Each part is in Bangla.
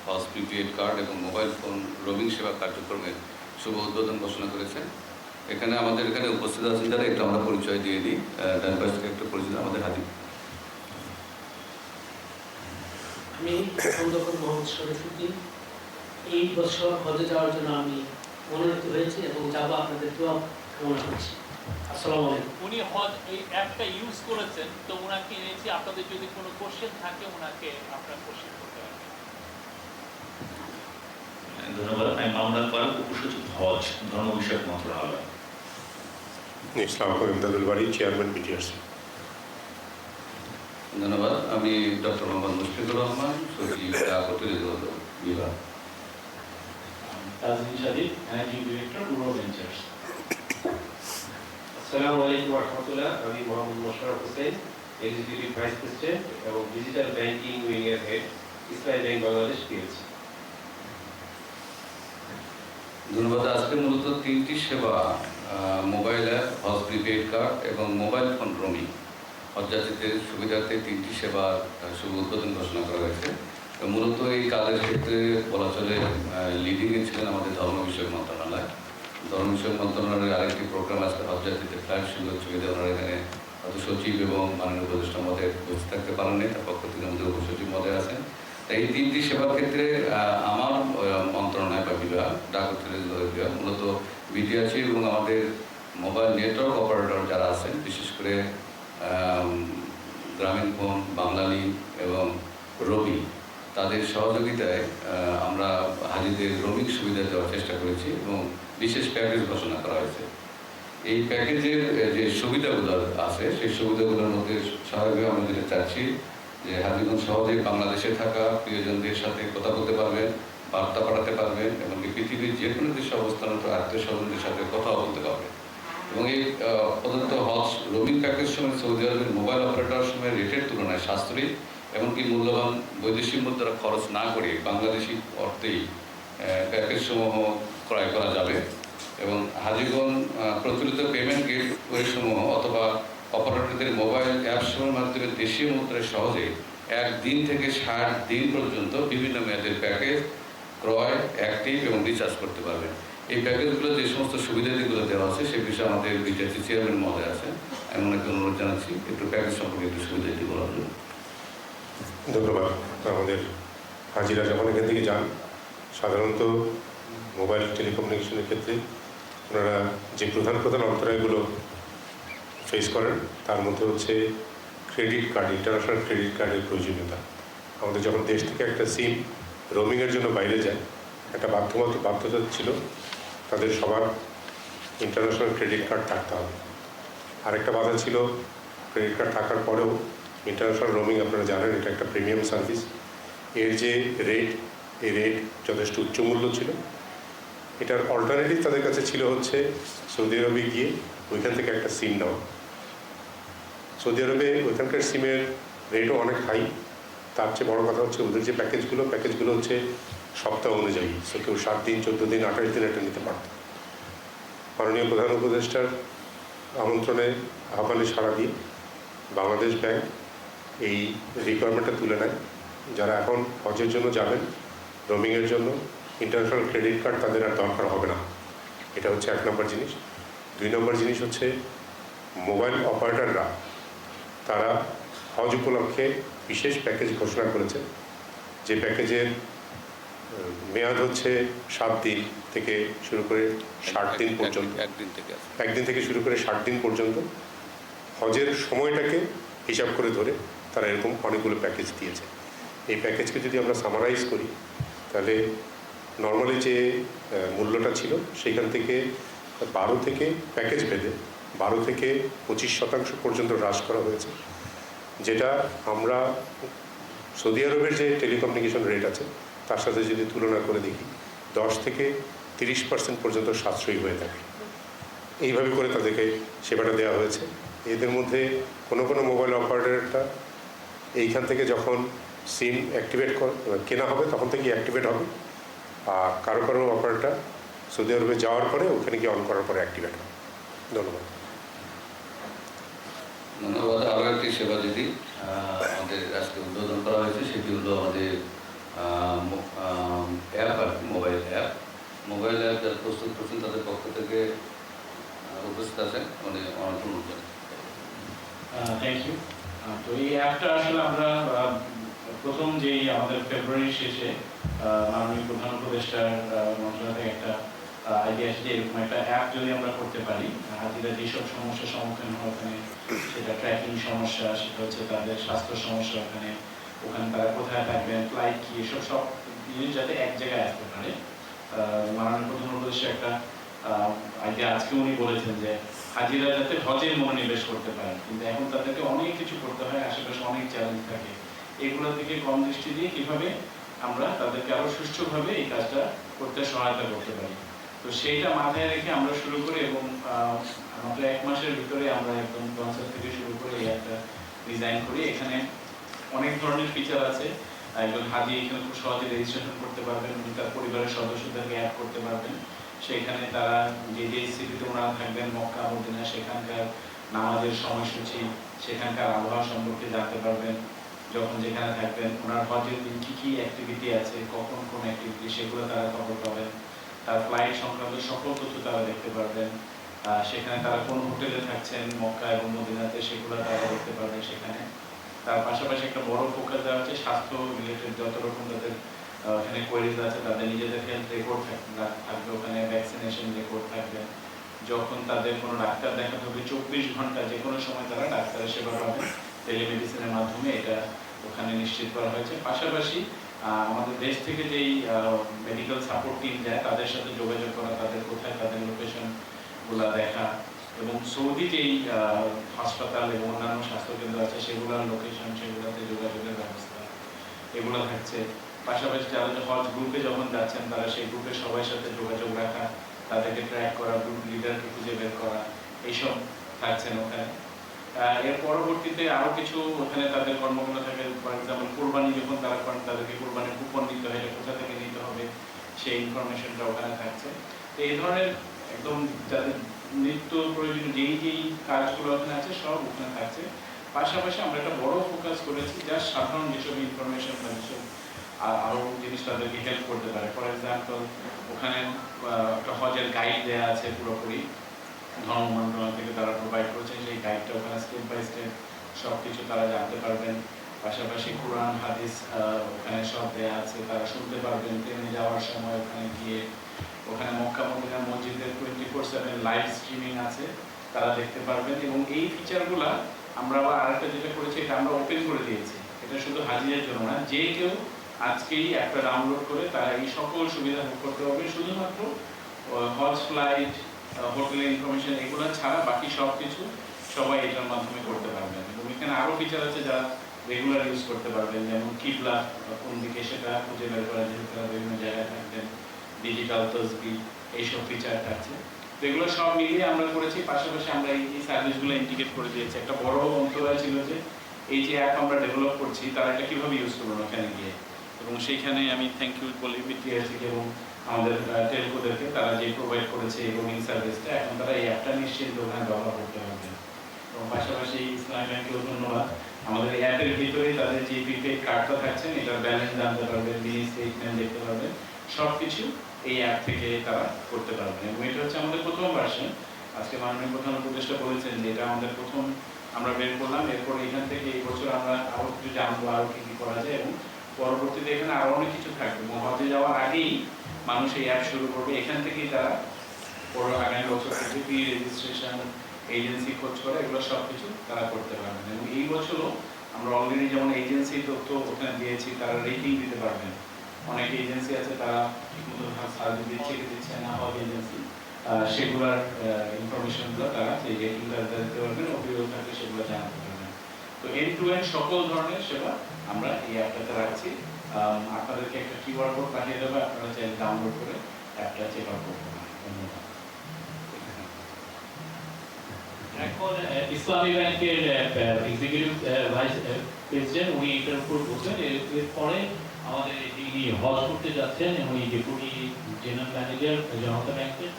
হজ প্রিপেড কার্ড এবং মোবাইল ফোন রোমিং সেবা কার্যক্রমের শুভ উদ্বোধন ঘোষণা করেছেন। আমাদের এখানে উপস্থিত আছেন যারা, একটু আমরা পরিচয় দিয়ে দিই। ডান পাশ থেকে একটু পরিচিত আমাদের হাজির। আমি অধ্যক্ষ মোহাম্মদ শরীফুদ্দিন। এই বছর হজে যাওয়ার জন্য আমি মনোনীত হয়েছি এবং যাব, আপনাদের দোয়া কামনা করছি। আসসালামু আলাইকুম। উনি হজ এই অ্যাপটা ইউজ করেছেন, তো ওনাকে এনেছি, আপনাদের যদি কোনো কোশ্চেন থাকে ওনাকে আপনার কোশ্চেন করতে পারেন। ধন্যবাদ। আমি মামলার পাল উপসচিব হজ ধর্ম বিষয়ক মন্ত্রণালয়। ইসলাম ইমদাদুল বাড়ি, চেয়ারম্যান বিটিআরসি। ধন্যবাদ। আমি ডক্টর মোহাম্মদ মুশফিকুর রহমান, সচিব বিভাগ। Tazmin Sadiq, managing director, rural ventures. আসসালামু আলাইকুম ওয়া রাহমাতুল্লাহ। আমি Mohammad Mosharraf Hossain, executive vice president এবং ডিজিটাল ব্যাংকিং উইং এর head, Islami bank Bangladesh PLC. ধন্যবাদ। আজকে মূলত 3টি সেবা, মোবাইল অ্যাপ, হজ প্রিপেড কার্ড এবং মোবাইল ফোন রোমিং, হজযাত্রীদের সুবিধার্থে 3টি সেবার শুভ উদ্বোধন ঘোষণা করা হয়েছে। মূলত এই কাজের ক্ষেত্রে বলা চলে লিডিংয়ে ছিলেন আমাদের ধর্ম বিষয়ক মন্ত্রণালয়। ধর্ম বিষয়ক মন্ত্রণালয়ের আরেকটি প্রোগ্রাম আজকে হজযাত্রীদের ফ্লাইট সুবিধা ওনারা এখানে সচিব এবং মাননীয় উপদেষ্টা মহোদয় উপস্থিত থাকতে পারেননি, তার পক্ষ থেকে আমাদের উপসচিব মহোদয় আছেন। এই 3টি সেবার ক্ষেত্রে আমার মন্ত্রণালয় বা বিভাগ, ডাক বিভাগ, মূলত বিটিআরসি এবং আমাদের মোবাইল নেটওয়ার্ক অপারেটর যারা আছেন, বিশেষ করে গ্রামীণ ফোন, বাংলালিংক এবং রবি, তাদের সহযোগিতায় আমরা হাজিদের রোমিং সুবিধা দেওয়ার চেষ্টা করেছি এবং বিশেষ প্যাকেজ ঘোষণা করা হয়েছে। এই প্যাকেজের যে সুবিধাগুলো আছে, সেই সুবিধাগুলোর মধ্যে স্বাভাবিকভাবে আমরা যেটা চাচ্ছি যে হাজিগণ সহজে বাংলাদেশে থাকা প্রিয়জনদের সাথে কথা বলতে পারবেন, বার্তা পাঠাতে পারবেন, এমনকি পৃথিবীর যে কোনো দেশে অবস্থানরত আত্মীয় স্বজনদের সাথে কথাও বলতে পারবেন। এবং এই প্রদত্ত হজ রোমিং প্যাকেজ সময় সৌদি আরবের মোবাইল অপারেটর সময় রেটের তুলনায় সাশ্রয়ী, এমনকি মূল্যবান বৈদেশিক মুদ্রা খরচ না করে বাংলাদেশি অর্থেই প্যাকেজসমূহ ক্রয় করা যাবে। এবং হাজিগণ প্রচলিত পেমেন্ট গেটওয়েসমূহ অথবা অপারেটরদের মোবাইল অ্যাপসমূহের মাধ্যমে দেশীয় মুদ্রায় সহজে 1 দিন থেকে 60 দিন পর্যন্ত বিভিন্ন মেয়াদের প্যাকেজ ক্রয়, অ্যাক্টিভ এবং রিচার্জ করতে পারবেন। এই প্যাকেজগুলো যে সমস্ত সুবিধাদিগুলো দেওয়া আছে সে বিষয়ে আমাদের বিটিআরসি চেয়ারম্যান মহোদয় আছে, আমি ওনাকে অনুরোধ জানাচ্ছি একটু প্যাকেজ সম্পর্কে একটু সুবিধাটি বলার জন্য। ধন্যবাদ। আমাদের হাজিরা যখন এখান থেকে যান, সাধারণত মোবাইল টেলিকমিউনিকেশনের ক্ষেত্রে ওনারা যে প্রধান অন্তরায়গুলো ফেস করেন তার মধ্যে হচ্ছে ক্রেডিট কার্ড, ইন্টারন্যাশনাল ক্রেডিট কার্ডের প্রয়োজনীয়তা। আমাদের যখন দেশ থেকে একটা সিম রোমিংয়ের জন্য বাইরে যায়, একটা বাধ্যতা ছিল তাদের সবার ইন্টারন্যাশনাল ক্রেডিট কার্ড থাকতে হবে। আরেকটা বাধা ছিল, ক্রেডিট কার্ড থাকার পরেও ইন্টারন্যাশনাল রোমিং, আপনারা জানেন এটা একটা প্রিমিয়াম সার্ভিস, এর যে রেট, এই রেট যথেষ্ট উচ্চমূল্য ছিল। এটার অল্টারনেটিভ তাদের কাছে ছিল হচ্ছে সৌদি আরবে গিয়ে ওইখান থেকে একটা সিম নেওয়া। সৌদি আরবে ওইখানকার সিমের রেটও অনেক হাই। তার চেয়ে বড় কথা হচ্ছে ওদের যে প্যাকেজগুলো হচ্ছে সপ্তাহ অনুযায়ী, সো কেউ 7 দিন, 14 দিন, 28 দিন এটা নিতে পারত। মাননীয় প্রধান উপদেষ্টার আমন্ত্রণে আহ্বানে সাড়া দিয়ে বাংলাদেশ ব্যাংক এই রিকোয়ারমেন্টটা তুলে নেয়। যারা এখন হজের জন্য যাবেন, রোমিংয়ের জন্য ইন্টারন্যাশনাল ক্রেডিট কার্ড তাদের আর দরকার হবে না। এটা হচ্ছে 1 নম্বর জিনিস। 2 নম্বর জিনিস হচ্ছে মোবাইল অপারেটররা তারা হজ উপলক্ষে বিশেষ প্যাকেজ ঘোষণা করেছে, যে প্যাকেজের মেয়াদ হচ্ছে 7 দিন থেকে শুরু করে 60 দিন পর্যন্ত। 1 দিন থেকে শুরু করে 60 দিন পর্যন্ত হজের সময়টাকে হিসাব করে ধরে তারা এরকম অনেকগুলো প্যাকেজ দিয়েছে। এই প্যাকেজকে যদি আমরা সামারাইজ করি তাহলে নর্মালি যে মূল্যটা ছিল সেখান থেকে 12 থেকে প্যাকেজ ভেদে 12 থেকে 25% পর্যন্ত হ্রাস করা হয়েছে, যেটা আমরা সৌদি আরবের যে টেলিকমিউনিকেশন রেট আছে তার সাথে যদি তুলনা করে দেখি 10 থেকে 30% পর্যন্ত সাশ্রয়ী হয়ে থাকে। এইভাবে করে তাদেরকে সেবাটা দেওয়া হয়েছে। এদের মধ্যে কোনো মোবাইল অপারেটরটা এইখান থেকে যখন সিম অ্যাক্টিভেট কেনা হবে তখন থেকেই অ্যাক্টিভেট হবে, আর কারো অপারেটর সৌদি আরবে যাওয়ার পরে ওখানে গিয়ে অন করার পরে অ্যাক্টিভেট হবে। ধন্যবাদ। আরও একটি সেবা যদি আমাদের আজকে উদ্বোধন করা হয়েছে, সেটি হলো আমাদের করছেন তাদের পক্ষ থেকে উপস্থিত আছেন, মানে অনেক অনুরোধ করেন। Thank you. তো এই অ্যাপটা আসলে আমরা প্রথম যেই আমাদের ফেব্রুয়ারির শেষে মাননীয় প্রধান উপদেষ্টার মন্ত্রণালয় থেকে একটা আইডিয়া আসে যে এরকম একটা অ্যাপ যদি আমরা করতে পারি, হাজিরা যেসব সমস্যার সম্মুখীন হয় ওখানে, সেটা ট্র্যাকিং সমস্যা, সেটা হচ্ছে তাদের স্বাস্থ্য সমস্যা, ওখানে তারা কোথায় থাকবেন, ফ্লাইট কি, এসব সব জিনিস যাতে এক জায়গায় আসতে পারে। মাননীয় প্রধান উপদেষ্টা একটা আইডিয়া আজকে উনি বলেছেন যে হাজিরা যাতে হজে মনোনিবেশ করতে পারেন, কিন্তু এখন তাদেরকে অনেক কিছু করতে হয়, আশেপাশে অনেক চ্যালেঞ্জ থাকে, এগুলো থেকে কম দৃষ্টি দিয়ে কিভাবে আমরা তাদেরকে আরো সুষ্ঠুভাবে এই কাজটা করতে সহায়তা করতে পারি। তো সেইটা মাথায় রেখে আমরা শুরু করি এবং মাত্র 1 মাসের ভিতরে আমরা একদম কনসেপ্ট থেকে শুরু করে এই একটা ডিজাইন করি। এখানে অনেক ধরনের ফিচার আছে। একজন হাজি এখানে খুব সহজে রেজিস্ট্রেশন করতে পারবেন, উনি তার পরিবারের সদস্যদেরকে অ্যাড করতে পারবেন। সেখানে তারা যে যে সিটিতে ওনারা থাকবেন, মক্কা মদিনা, সেখানকার নামাজের সময়সূচি, সেখানকার আবহাওয়া সম্পর্কে জানতে পারবেন। যখন যেখানে থাকবেন ওনার হজের দিন কী কী অ্যাক্টিভিটি আছে, কখন কোন অ্যাক্টিভিটি, সেগুলো তারা খবর পাবেন। তার ফ্লাইট সংক্রান্ত সকল তথ্য তারা দেখতে পারবেন। সেখানে তারা কোন হোটেলে থাকছেন মক্কা এবং মদিনাতে, সেগুলো তারা দেখতে পারবেন সেখানে। তার পাশাপাশি একটা বড় ফোকাস দেওয়া হচ্ছে স্বাস্থ্য রিলেটেড যত রকম তাদের এখানে কোয়েরিজ আছে, তাদের নিজেদের হেলথ রেকর্ড থাকবে ওখানে, ভ্যাকসিনেশন রেকর্ড থাকবে। যখন তাদের কোনো ডাক্তার দেখাতে হবে 24 ঘন্টা যে কোনো সময় তারা ডাক্তারের সেবা পাবেন টেলিমেডিসিনের মাধ্যমে, এটা ওখানে নিশ্চিত করা হয়েছে। পাশাপাশি আমাদের দেশ থেকে যেই মেডিকেল সাপোর্ট টিম যায় তাদের সাথে যোগাযোগ করা, তাদের কোথায় তাদের লোকেশনগুলো দেখা, এবং সৌদি যেই হাসপাতাল এবং অন্যান্য স্বাস্থ্যকেন্দ্র আছে সেগুলোর লোকেশন, সেগুলোতে যোগাযোগের ব্যবস্থা, এগুলো থাকছে। পাশাপাশি যারা হজ গ্রুপে যখন যাচ্ছেন তারা সেই গ্রুপের সবার সাথে যোগাযোগ রাখা, তাদেরকে ট্র্যাক করা, গ্রুপ লিডারকে খুঁজে বের করা, এইসব থাকছেন ওখানে। এর পরবর্তীতে আরও কিছু ওখানে তাদের কর্মকাণ্ড থাকে। ফর এক্সাম্পল কোরবানি যখন তারা করেন, তাদেরকে কোরবানির কুপন নিতে হয়, এটা কোথা থেকে নিতে হবে সেই ইনফরমেশনটা ওখানে থাকছে। তো এই ধরনের একদম যাদের নিত্য প্রয়োজনীয় যেই কাজগুলো ওখানে আছে সব ওখানে থাকছে। পাশাপাশি আমরা একটা বড় ফোকাস করেছি যা সাধারণ যেসব ইনফরমেশন বা যেসব আরও জিনিস তাদেরকে হেল্প করতে পারে। ফর এক্সাম্পল ওখানে একটা হজের গাইড দেওয়া আছে পুরোপুরি, ধর্ম মন্ত্রণালয় থেকে তারা প্রোভাইড করেছে। সেই গাইডটা ওখানে স্টেপ বাই স্টেপ সব কিছু তারা জানতে পারবেন। পাশাপাশি কোরআন হাদিস ওখানে সব দেওয়া আছে, তারা শুনতে পারবেন ট্রেনে যাওয়ার সময়। ওখানে গিয়ে ওখানে মক্কা মদিনা মসজিদের 24/7 লাইভ স্ট্রিমিং আছে, তারা দেখতে পারবেন। এবং এই ফিচারগুলা আমরা আবার আরেকটা যেটা করেছি, এটা আমরা ওপেন করে দিয়েছি। এটা শুধু হাজিদের জন্য না, যে কেউ আজকেই অ্যাপটা ডাউনলোড করে তারা এই সকল সুবিধা ভোগ করতে পারবে। শুধুমাত্র হজ ফ্লাইট, হোটেলের ইনফরমেশন এগুলো ছাড়া বাকি সব কিছু সবাই এটার মাধ্যমে করতে পারবেন। এবং এখানে আরও ফিচার আছে যারা রেগুলার ইউজ করতে পারবেন, যেমন কিবলা কোন দিকে সেটা খুঁজে বের করা, যেহেতু তারা বিভিন্ন জায়গায় থাকবেন, ডিজিটাল তসবিহ, এইসব ফিচার থাকছে। তো এগুলো সব মিলিয়ে আমরা করেছি। পাশাপাশি আমরা এই সার্ভিসগুলো ইন্টিগ্রেট করে দিয়েছি। একটা বড় অন্তরায় ছিল যে এই যে অ্যাপ আমরা ডেভেলপ করছি তারা এটা কীভাবে ইউজ করবেন ওখানে গিয়ে, এবং সেইখানে আমি থ্যাংক ইউ বলি বিটিআরসিকে এবং আমাদের টেলকোদেরকে, তারা যে প্রোভাইড করেছে এই রোমিং সার্ভিসটা। এখন তারা এই অ্যাপটা নিশ্চিত ওখানে ব্যবহার করতে পারবে। এবং পাশাপাশি ইসলামী ব্যাংকেও ধন্যবাদ, আমাদের অ্যাপের ভিতরেই তাদের যে প্রিপেড কার্ডটা থাকছেন এটার ব্যালেন্স জানতে পারবেন, মিনি স্টেটমেন্ট দেখতে পারবেন, সব কিছু এই অ্যাপ থেকে তারা করতে পারবেন। এবং এটা হচ্ছে আমাদের প্রথম ভার্সন। আজকে মাননীয় প্রধান উপদেষ্টা বলেছেন যে এটা আমাদের প্রথম আমরা বের করলাম। এরপর এখান থেকে এই বছর আমরা আরও কিছু জানবো, আরও কী কী করা যায়, এবং পরবর্তীতে এখানে আরও অনেক কিছু থাকবে। এবং হজে যাওয়ার আগেই মানুষ এই অ্যাপ শুরু করবে, এখান থেকেই তারা আগামী বছর থেকে প্রি রেজিস্ট্রেশন, এজেন্সি খোঁজ করা, এগুলো সব কিছু তারা করতে পারবেন। এবং এই বছরও আমরা অলরেডি যেমন এজেন্সি তথ্য ওখানে দিয়েছি, তারা রেটিং দিতে পারবেন। অনেক এজেন্সি আছে তারা ঠিকমতো সার্ভিস দিচ্ছে কি দিচ্ছে না, হজ এজেন্সি, সেগুলোর ইনফরমেশনগুলো তারা সেই রেটিংটা দিতে পারবেন, অভিযোগ থাকলে সেগুলো জানাতে পারবেন। তো এন্ড টু এন্ড সকল ধরনের সেবা আমরা এই অ্যাপটাতে রাখছি। আপনাদেরকে একটা কিউআর কোড পাঠিয়ে দেবো, আপনারা চাইলে ডাউনলোড করে অ্যাপটা চেক আউট করতে পারেন। ধন্যবাদ। এখন ইসলামী ব্যাংকের এক্সিকিউটিভ ভাইস প্রেসিডেন্ট উনি এটার উপর বলছেন। এরপরে আমাদের যিনি হজ করতে যাচ্ছেন উনি ডেপুটি জেনারেল ম্যানেজার জনতা ব্যাংকের,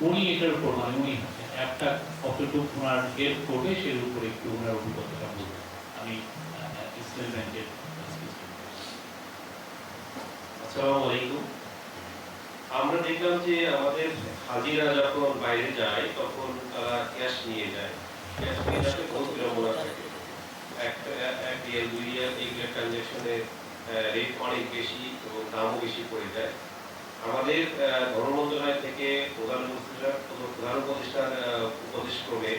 উনি এটার উপর মানে উনি অ্যাপটা কতটুকু ওনার হেল্প করবে সের উপরে একটু ওনার অভিজ্ঞতাটা বলবেন। আমি ইসলামী ব্যাংকের। আসসালামু আলাইকুম। আমরা দেখলাম যে আমাদের হাজিরা যখন বাইরে যায় তখন তারা ক্যাশ নিয়ে যায়, ক্যাশ নিয়ে যাতে বহুত বিড়ম্বনা থাকে। এক রিয়াল 2 রিয়াল এইগুলো ট্রানজ্যাকশনের রেট অনেক বেশি এবং দামও বেশি পড়ে যায়। আমাদের ধর্ম মন্ত্রণালয় থেকে প্রধান উপদেষ্টার উপদেশ ক্রমে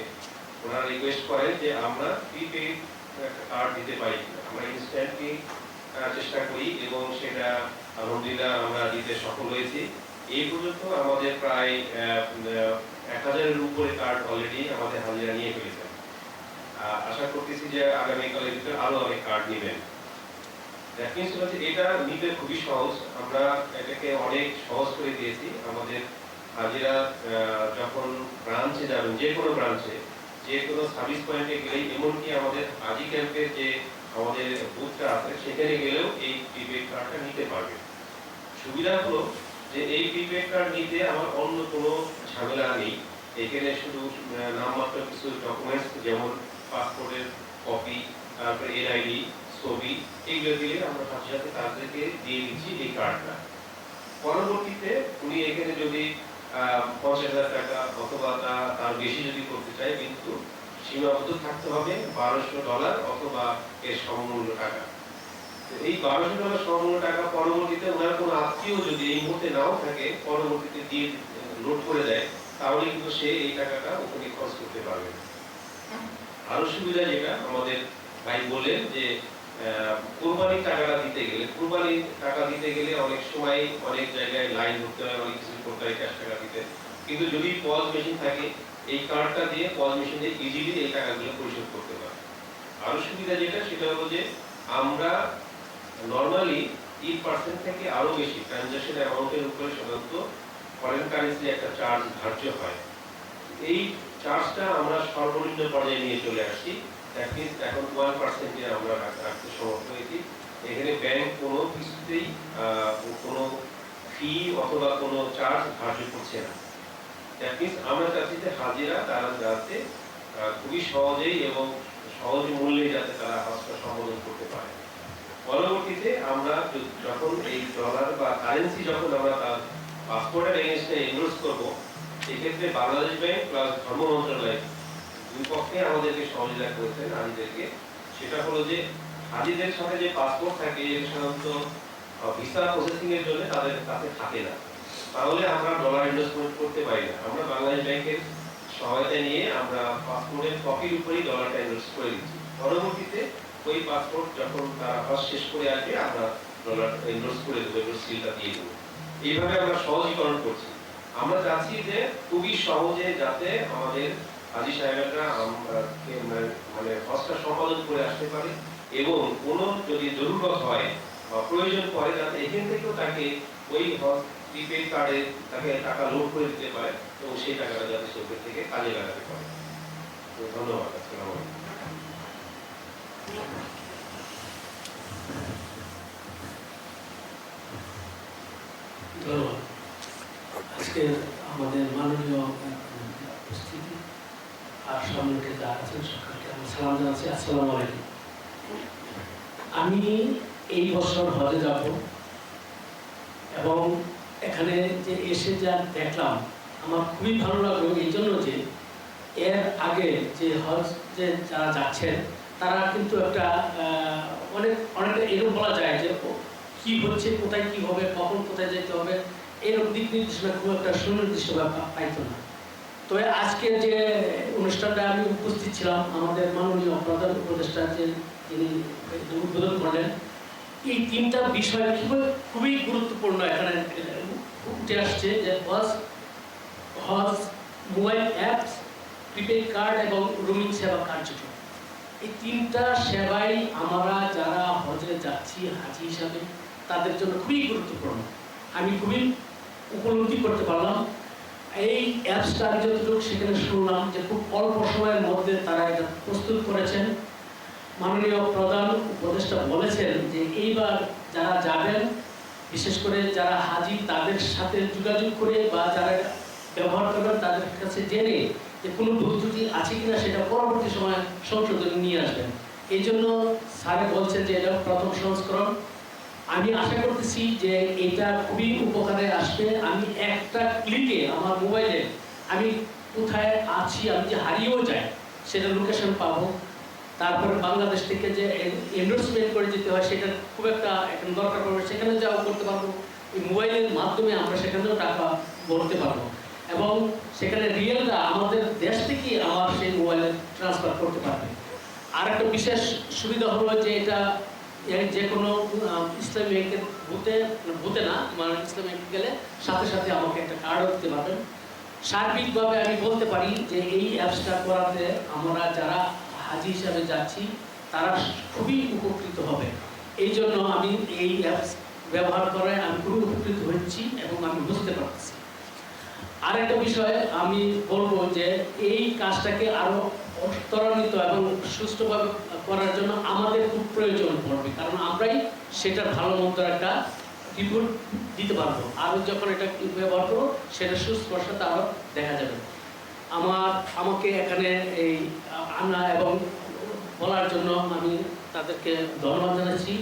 ওনারা রিকোয়েস্ট করেন যে আমরা প্রিপেইড একটা কার্ড দিতে পারি কিনা। আমরা ইনস্ট্যান্টলি চেষ্টা করি এবং সেটা আলহামদুলিল্লাহ আমরা দিতে সফল হয়েছি। এই পর্যন্ত আমাদের প্রায় 1000-এর উপরে কার্ড অলরেডি আমাদের হাজিরা নিয়ে ফেলেছেন। আশা করতেছি যে আগামীকালের ভিতরে আরো অনেক কার্ড নেবেন। দ্যাট মিনস হচ্ছে এটা নিতে খুবই সহজ, আমরা এটাকে অনেক সহজ করে দিয়েছি। আমাদের হাজিরা যখন ব্রাঞ্চে যাবেন, যে কোনো ব্রাঞ্চে, যে কোনো সার্ভিস পয়েন্টে গেলেই, এমনকি আমাদের হাজি ক্যাম্পের যে আমাদের বুথটা আছে সেখানে গেলেও এই প্রিপেড কার্ডটা নিতে পারবে। সুবিধা হলো যে এই প্রিপেড কার্ড নিতে আমার অন্য কোনো ঝামেলা নেই। এখানে শুধু নামমাত্র কিছু ডকুমেন্টস যেমন পাসপোর্টের কপি, তারপরে এনআইডি, ছবি, এইগুলো দিলে আমরা সাথে সাথে তাদেরকে দিয়ে দিচ্ছি এই কার্ডটা। পরবর্তীতে উনি এখানে যদি 50,000 টাকা অথবা তার বেশি যদি করতে চায়, কিন্তু সীমাবদ্ধ থাকতে হবে $1200 অথবা এর সমমূল্য টাকা। এই $1200 সমমূল্য টাকা পরবর্তীতে ওনার কোনো আত্মীয় যদি এই মুহূর্তে নাও থাকে, পরবর্তীতে দিয়ে লোড করে দেয়, তাহলে কিন্তু সে এই টাকাটা ওখানে খরচ করতে পারবে। আরো সুবিধা যেটা আমাদের ভাই বললেন যে কুরবানির টাকাটা দিতে গেলে, কুরবানির টাকা দিতে গেলে অনেক সময় অনেক জায়গায় লাইন ধরতে হয়, অনেক কিছু করতে হয় ক্যাশ টাকা দিতে। কিন্তু যদি পজ মেশিন থাকে, এই কার্ডটা দিয়ে পজ মেশিনে ইজিলি এই টাকাগুলো পরিশোধ করতে পারে। আরো সুবিধা যেটা সেটা হলো যে আমরা নর্মালি 3% থেকে আরো বেশি ট্রানজাকশন অ্যামাউন্টের উপরে সাধারণত ফরেন কারেন্সি একটা চার্জ ধার্য হয়। এই চার্জটা আমরা সর্বনিম্ন পর্যায়ে নিয়ে চলে আসছি। দ্যাট মিনস এখন 1%-এ আমরা রাখতে সমর্থ হয়েছি। এখানে ব্যাংক কোনো কিছুতেই কোনো ফি অথবা কোনো চার্জ ধার্য করছে না। দ্যাট মিনস আমরা চাচ্ছি যে হাজিরা তারা যাতে খুবই সহজেই এবং সহজ মূল্যে যাতে তারা হজটা সম্বোধন করতে পারে। পরবর্তীতে আমরা যখন এই ডলার বা কারেন্সি যখন আমরা তার পাসপোর্টের এগেইনস্টে এনডোর্স করবো, সেক্ষেত্রে বাংলাদেশ ব্যাংক প্লাস ধর্ম মন্ত্রণালয় দুই পক্ষে আমাদেরকে সহযোগিতা করেছেন হাজিদেরকে। সেটা হলো যে হাজিদের সাথে যে পাসপোর্ট থাকে সাধারণত ভিসা প্রসেসিং এর জন্য তাদের কাছে থাকে না, তাহলে আমরা ডলার ইনভেস্টমেন্ট করতে পারি না। আমরা বাংলাদেশ ব্যাংকের সহায়তা নিয়ে আমরা পাসপোর্টের কপির উপরেই ডলারটা ইনভেস্ট করে দিচ্ছি। পরবর্তীতে ওই পাসপোর্ট যখন তারা হজ শেষ করে আসবে, আমরা ডলার ইনভেস্ট করে দেবো, এবার সিলটা দিয়ে দেবো। এইভাবে আমরা সহজীকরণ করছি। আমরা চাচ্ছি যে খুবই সহজে যাতে আমাদের হাজি সাহেবরা মানে হজটা সম্পাদন করে আসতে পারে এবং কোনো যদি জরুরত হয় বা প্রয়োজন পড়ে যাতে এখান থেকেও তাকে ওই হজ প্রিপেড কার্ডে তাকে টাকা লোড করে দিতে পারে এবং সেই টাকাটা যাতে সেখান থেকে কাজে লাগাতে পারে। ধন্যবাদ। আসসালামু আলাইকুম। ধন্যবাদ। আজকে আমাদের মাননীয় উপস্থিতি আর সম্মানিত যারা আছেন সকলকে আমি সালাম জানাচ্ছি। আসসালামু আলাইকুম। আমি এই বছর হজে যাব এবং এখানে যে এসে যা দেখলাম আমার খুবই ভালো লাগলো, এই জন্য যে এর আগে যে হজ যে যারা যাচ্ছেন তারা কিন্তু একটা অনেকটা এরকম বলা যায় যে কি হচ্ছে, কোথায় কি হবে, কখন কোথায় যেতে হবে, এরকম দিক নির্দেশনা খুব একটা সুনির্দিষ্টভাবে পাইতো না। তবে আজকের যে অনুষ্ঠানটা আমি উপস্থিত ছিলাম, আমাদের মাননীয় প্রধান উপদেষ্টা যে তিনি উদ্বোধন করলেন, এই তিনটা বিষয় খুবই গুরুত্বপূর্ণ এখানে উঠে আসছে যে হজ মোবাইল অ্যাপস, প্রিপেড কার্ড এবং রোমিং সেবা কার্যক্রম। এই তিনটা সেবাই আমরা যারা হজে যাচ্ছি হাজি হিসাবে তাদের জন্য খুবই গুরুত্বপূর্ণ। আমি খুবই উপলব্ধি করতে পারলাম। এই অ্যাপসটা আমি যতটুকু সেখানে শুনলাম যে খুব অল্প সময়ের মধ্যে তারা এটা প্রস্তুত করেছেন। মাননীয় প্রধান উপদেষ্টা বলেছেন যে এইবার যারা যাবেন, বিশেষ করে যারা হাজি, তাদের সাথে যোগাযোগ করে বা যারা ব্যবহার করবেন তাদের কাছে জেনে যে কোনো ভুল ত্রুটি আছে কিনা সেটা পরবর্তী সময় সংশোধন নিয়ে আসবেন। এই জন্য স্যারে বলছেন যে এটা প্রথম সংস্করণ। আমি আশা করতেছি যে এটা খুবই উপকারে আসবে। আমি একটা ক্লিকে আমার মোবাইলে আমি কোথায় আছি, আমি যে হারিয়েও যাই সেটা লোকেশন পাবো। তারপরে বাংলাদেশ থেকে যে এন্ডোর্সমেন্ট করে যেতে হয় সেটা খুব একটা এখন দরকার পড়বে, সেখানে যাও করতে পারবো। এই মোবাইলের মাধ্যমে আমরা সেখানেও টাকা ভরতে পারবো এবং সেখানে রিয়েলরা আমাদের দেশ থেকে আমার সেই মোবাইলে ট্রান্সফার করতে পারবে। আর একটা বিশেষ সুবিধা হলো যে এটা যে কোনো ইসলামী ব্যাংকের বুথে না, মানে ইসলামী ব্যাংকে গেলে সাথে সাথে আমাকে একটা কার্ডও দিতে পারবেন। সার্বিকভাবে আমি বলতে পারি যে এই অ্যাপসটা করাতে আমরা যারা হাজি হিসাবে যাচ্ছি তারা খুবই উপকৃত হবে। এই জন্য আমি এই অ্যাপস ব্যবহার করে আমি খুবই উপকৃত হচ্ছি এবং আমি বুঝতে পারছি। আরেকটা বিষয় আমি বলবো যে এই কাজটাকে আরো ত্বরান্বিত এবং সুষ্ঠুভাবে করার জন্য আমাদের খুব প্রয়োজন পড়বে, কারণ আমরাই সেটা ভালো মন্দ একটা রিপোর্ট দিতে পারবো। আর যখন এটা ব্যবহার করবো সেটা সুস্পষ্টতা আরো দেখা যাবে। আমাকে এখানে এই আনা এবং বলার জন্য আমি তাদেরকে ধন্যবাদ জানাচ্ছি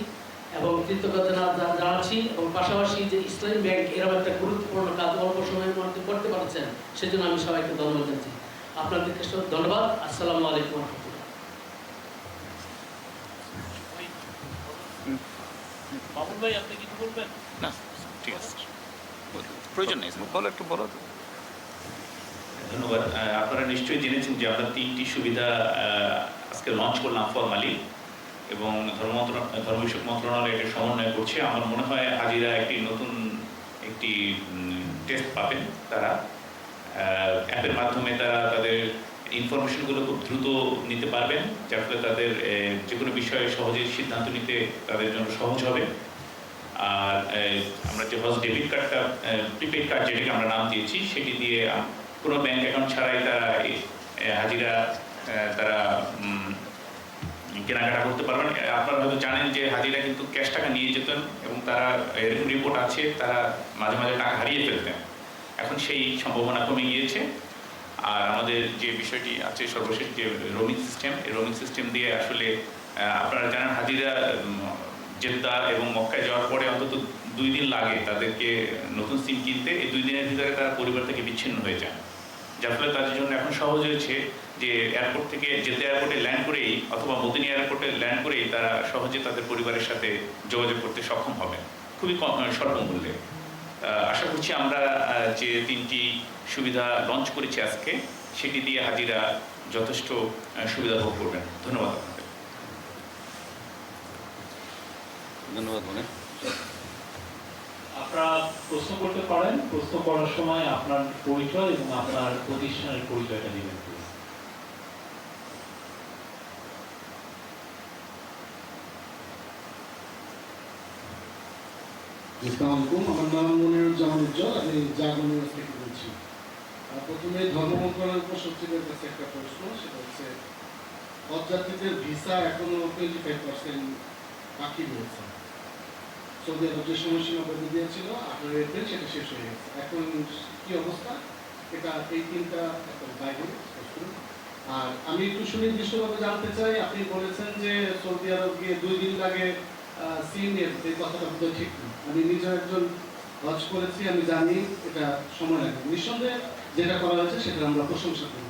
এবং কৃতজ্ঞতা জানাচ্ছি এবং পাশাপাশি যে ইসলামী ব্যাংক এরকম একটা গুরুত্বপূর্ণ কাজ অল্প সময়ের মধ্যে করতে পারছেন সেজন্য আমি সবাইকে ধন্যবাদ জানাচ্ছি। আপনাদেরকে ধন্যবাদ। আসসালামু আলাইকুম ওয়া রাহমাতুল্লাহ। মামুন ভাই, আপনি কিছু বলবেন? না, ঠিক আছে, প্রয়োজন নেই। একটু বলো তো। ধন্যবাদ। আপনারা নিশ্চয়ই জেনেছেন যে আমরা 3টি সুবিধা আজকে লঞ্চ করলাম ফরমালি, এবং ধর্ম বিষয়ক মন্ত্রণালয় এটা সমন্বয় করছে। আমার মনে হয় হাজিরা নতুন একটি টেস্ট পাবেন। তারা অ্যাপের মাধ্যমে তারা তাদের ইনফরমেশনগুলো খুব দ্রুত নিতে পারবেন, যার ফলে তাদের যে কোনো বিষয়ে সহজে সিদ্ধান্ত নিতে তাদের জন্য সহজ হবে। আর আমরা যে হজ ডেবিট কার্ডটা, প্রিপেড কার্ড যেটাকে আমরা নাম দিয়েছি, সেটি দিয়ে কোনো ব্যাংক অ্যাকাউন্ট ছাড়াই তারা হাজিরা তারা কেনাকাটা করতে পারবেন। আপনারা হয়তো জানেন যে হাজিরা কিন্তু ক্যাশ টাকা নিয়ে যেতেন এবং তারা এরকম রিপোর্ট আছে তারা মাঝে মাঝে টাকা হারিয়ে ফেলতেন। এখন সেই সম্ভাবনা কমে গিয়েছে। আর আমাদের যে বিষয়টি আছে সর্বশেষ যে রোমিং সিস্টেম, এই রোমিং সিস্টেম দিয়ে আসলে আপনারা জানেন হাজিরা জেদ্দা এবং মক্কায় যাওয়ার পরে অন্তত 2 দিন লাগে তাদেরকে নতুন সিম কিনতে। এই 2 দিনের ভিতরে তারা পরিবার থেকে বিচ্ছিন্ন হয়ে যায়, যার ফলে তাদের জন্য এখন সহজ হয়েছে যে এয়ারপোর্ট থেকে জেদ্দা এয়ারপোর্টে ল্যান্ড করেই অথবা মদিনা এয়ারপোর্টে ল্যান্ড করেই তারা সহজে তাদের পরিবারের সাথে যোগাযোগ করতে সক্ষম হবে খুবই স্বল্প মূল্যে। আশা করছি আমরা যে 3টি সুবিধা লঞ্চ করেছি আজকে, সেটি দিয়ে হাজিরা যথেষ্ট সুবিধা ভোগ করবেন। ধন্যবাদ আপনাদের। ধন্যবাদ। আপনারা প্রশ্ন করতে পারেন। প্রশ্ন করার সময় আপনার পরিচয় এবং আপনার প্রতিষ্ঠানের পরিচয়টা দিবেন। আসসালামু আলাইকুম, আমার নাম মনিরুজ্জামান উজ্জ্বল, আমি জাগরণ থেকে বলছি। প্রথমে ধর্ম মন্ত্রণালয়ের সচিবের কাছে একটা প্রশ্ন, সেটা হচ্ছে হজযাত্রীদের ভিসা এখনো 25% বাকি রয়েছে। সৌদি আরব যে সময়সীমা বেঁধে দিয়েছিল 18 এপ্রিল, সেটা শেষ হয়ে গেছে। এখন কি অবস্থা? এটা এই 3টা বাইরে। আর আমি একটু সুনির্দিষ্টভাবে জানতে চাই, আপনি বলেছেন যে সৌদি আরব গিয়ে 2 দিন লাগে সিএনএর, এই কথাটা বোধহয় ঠিক না। আমি নিজে একজন হজ করেছি, আমি জানি এটা সময় লাগে। নিঃসন্দেহে যেটা করা হয়েছে সেটা আমরা প্রশংসা করি।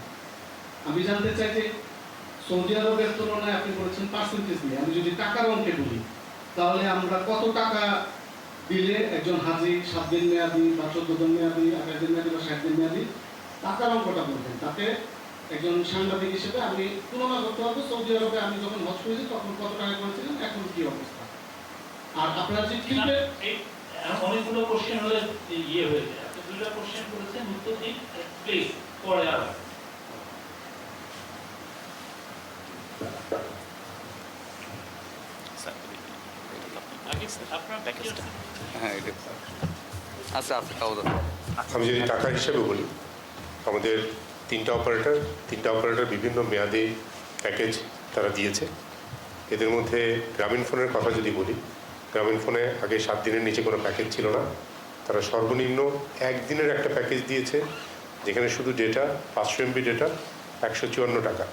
আমি জানতে চাই যে সৌদি আরবের তুলনায় আপনি বলেছেন পার্সেন্টেজ নিয়ে, আমি যদি টাকার অঙ্কে বলি তাহলে আমরা কত টাকা দিলে একজন হাজি 7 দিন মেয়াদি বা 14 দিন মেয়াদি, 28 দিন মেয়াদি বা 60 দিন মেয়াদি, টাকার অঙ্কটা বলবেন। তাতে একজন সাংবাদিক হিসেবে আমি তুলনা করতে পারবো সৌদি আরবে আমি যখন হজ করেছি তখন কত টাকা করেছিলাম, এখন কি অবস্থা। আর আপনার যে অনেকগুলো কোশ্চেন হলে ইয়ে হয়ে যায়। আপনি 2টা কোশ্চেন করেছেন, উত্তর দিন প্লিজ, পরে আবার। আমি যদি টাকা হিসেবে বলি, আমাদের 3টা অপারেটর বিভিন্ন মেয়াদে প্যাকেজ তারা দিয়েছে। এদের মধ্যে গ্রামীণ ফোনের কথা যদি বলি, গ্রামীণ ফোনে আগে 7 দিনের নিচে কোনো প্যাকেজ ছিল না। তারা সর্বনিম্ন 1 দিনের একটা প্যাকেজ দিয়েছে, যেখানে শুধু ডেটা 500 MB ডেটা 154 টাকা,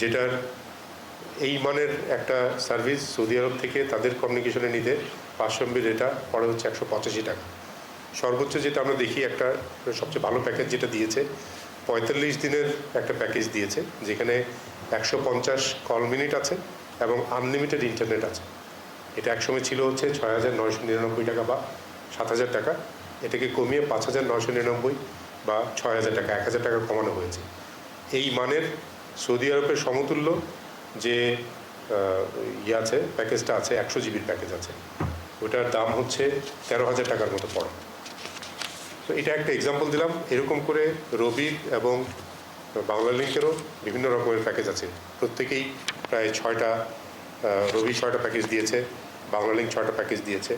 যেটার এই মানের একটা সার্ভিস সৌদি আরব থেকে তাদের কমিউনিকেশনে নিতে 500 MB ডেটা পরে হচ্ছে 185 টাকা। সর্বোচ্চ যেটা আমরা দেখি একটা সবচেয়ে ভালো প্যাকেজ যেটা দিয়েছে 45 দিনের একটা প্যাকেজ দিয়েছে, যেখানে 150 কল মিনিট আছে এবং আনলিমিটেড ইন্টারনেট আছে। এটা একসময় ছিল হচ্ছে 6,999 টাকা বা 7,000 টাকা, এটাকে কমিয়ে 5,999 বা 6,000 টাকা, 1,000 টাকা কমানো হয়েছে। এই মানের সৌদি আরবের সমতুল্য যে আছে প্যাকেজটা আছে, 100 জিবির প্যাকেজ আছে, ওটার দাম হচ্ছে 13,000 টাকার মতো পড়ে। তো এটা একটা এক্সাম্পল দিলাম। এরকম করে রবির এবং বাংলা লিঙ্কেরও বিভিন্ন রকমের প্যাকেজ আছে, প্রত্যেকেই প্রায় 6টা, রবি 6টা প্যাকেজ দিয়েছে, বাংলা লিঙ্ক 6টা প্যাকেজ দিয়েছে,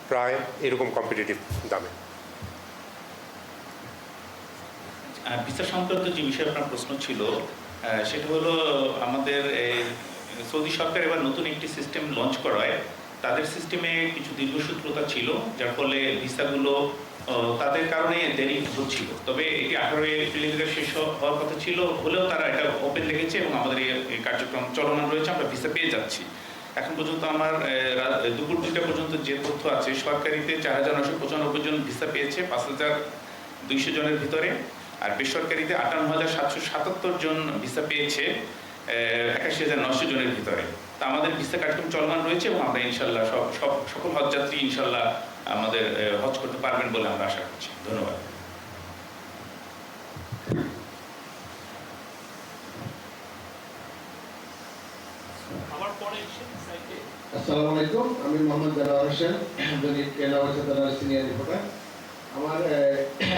প্রায় এরকম কম্পিটিটিভ দামে। ভিসা সংক্রান্ত যে বিষয়ে আপনার প্রশ্ন ছিল সেটা হলো আমাদের সৌদি সরকার এবার নতুন একটি সিস্টেম লঞ্চ করায় তাদের সিস্টেমে কিছু দীর্ঘসূত্রতা ছিল, যার ফলে ভিসাগুলো তাদের কারণে দেরি হচ্ছিল। তবে এটি 18 এপ্রিল শেষ হওয়ার কথা ছিল, হলেও তারা এটা ওপেন রেখেছে এবং আমাদের এই কার্যক্রম চলমান রয়েছে, আমরা ভিসা পেয়ে যাচ্ছি। এখন পর্যন্ত আমার দুপুর 2টা পর্যন্ত যে তথ্য আছে, সরকারিতে 4,995 জন ভিসা পেয়েছে 5,200 জনের ভিতরে, আর বেসরকারিতে 58,777 জন ভিসা পেয়েছে 81,900 জনের ভিতরে। তা আমাদের ভিসা কার্যক্রম চলমান রয়েছে এবং আমরা ইনশাল্লাহ সকল হজযাত্রী ইনশাল্লাহ আমাদের হজ করতে পারবেন বলে আমরা আশা করছি। ধন্যবাদ। আসসালামু আলাইকুম, আমি মোহাম্মদ জালাল হোসেন, সিনিয়র রিপোর্টার। আমার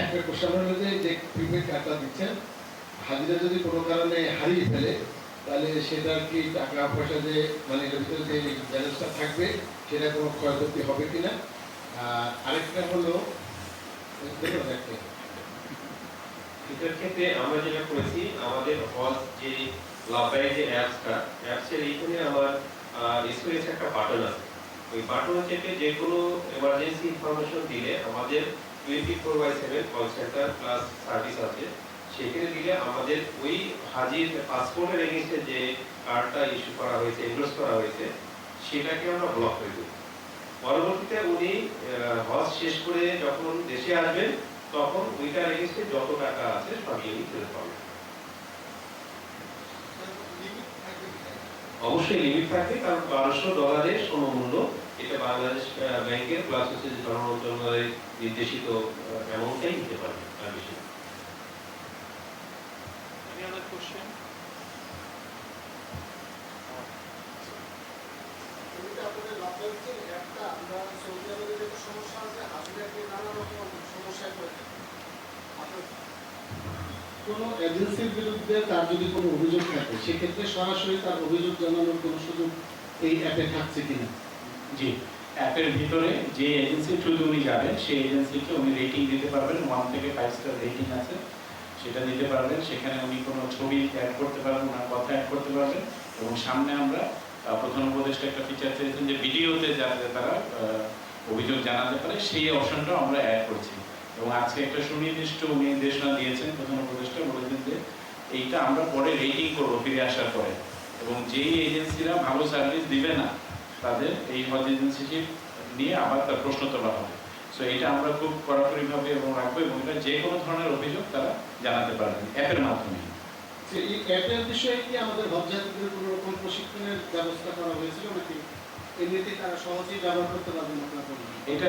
একটা কোশ্চেন হলো যে প্রিপেড কার্ডটা দিচ্ছেন, হাজিরা যদি কোনো কারণে হারিয়ে ফেলে তাহলে সেটার কি টাকা পয়সা যে মানে এর ভিতরে যে ব্যালেন্সটা থাকবে সেটা কোনো ক্ষয়ক্ষতি হবে কিনা? আর আরেকটা হলো এটার ক্ষেত্রে আমরা যেটা করেছি, আমাদের হজ যে লাভবাই যে অ্যাপসের এইখানে আমার স্পেস একটা বাটন আছে। ওই বাটন থেকে যে কোনো এমার্জেন্সি ইনফরমেশন দিলে আমাদের 24/7 কল সেন্টার প্লাস সার্ভিস আছে, সেখানে দিলে আমাদের ওই হাজির পাসপোর্টের এগেইনস্টে যে কার্ডটা ইস্যু করা হয়েছে, এনডোর্স করা হয়েছে, সেটাকে আমরা ব্লক করে দেব। পরবর্তীতে উনি হজ শেষ করে যখন দেশে আসবেন তখন ওইটার এগেইনস্টে যত টাকা আছে সবই উনি ফেরত পাবেন। অবশ্যই লিমিট থাকে, কারণ $1,200 সমমূল্য, এটা বাংলাদেশ ব্যাংকের প্লাস হচ্ছে যে ধর্ম মন্ত্রণালয়ের নির্দেশিত অ্যামাউন্টটাই নিতে পারবে, তার বেশি। কোনো এজেন্সির বিরুদ্ধে তার যদি কোনো অভিযোগ থাকে সেক্ষেত্রে সরাসরি তার অভিযোগ জানানোর কোনো সুযোগ এই অ্যাপে থাকছে কিনা? জি, অ্যাপের ভিতরে যে এজেন্সির থ্রুতে উনি যাবেন সেই এজেন্সিকে উনি রেটিং দিতে পারবেন, 1 থেকে 5 স্টার রেটিং আছে সেটা দিতে পারবেন। সেখানে উনি কোনো ছবি অ্যাড করতে পারবেন, ওনার কথা অ্যাড করতে পারবেন। এবং সামনে আমরা প্রধান উপদেষ্টা একটা ফিচার চেয়েছেন যে ভিডিওতে যাতে তারা অভিযোগ জানাতে পারে, সেই অপশনটাও আমরা অ্যাড করছি। এবং আজকে একটা সুনির্দিষ্ট উনি নির্দেশনা দিয়েছেন প্রধান উপদেষ্টা, বলেছেন যে এইটা আমরা পরে রেটিং করবো ফিরে আসার পরে, এবং যেই এজেন্সিরা ভালো সার্ভিস দিবে না তাদের এই হজ এজেন্সিশিপ নিয়ে আবার তার প্রশ্ন তোলা হবে। সো এটা আমরা খুব কড়াকড়িভাবে এবং রাখবো, এবং এটা যে কোনো ধরনের অভিযোগ তারা জানাতে পারবেন অ্যাপের মাধ্যমে। এই অ্যাপের বিষয়ে কি আমাদের হজযাত্রীদের কোনো রকম প্রশিক্ষণের ব্যবস্থা করা হয়েছিল নাকি এমনিতে তারা সহজেই ব্যবহার করতে পারবেন? এটা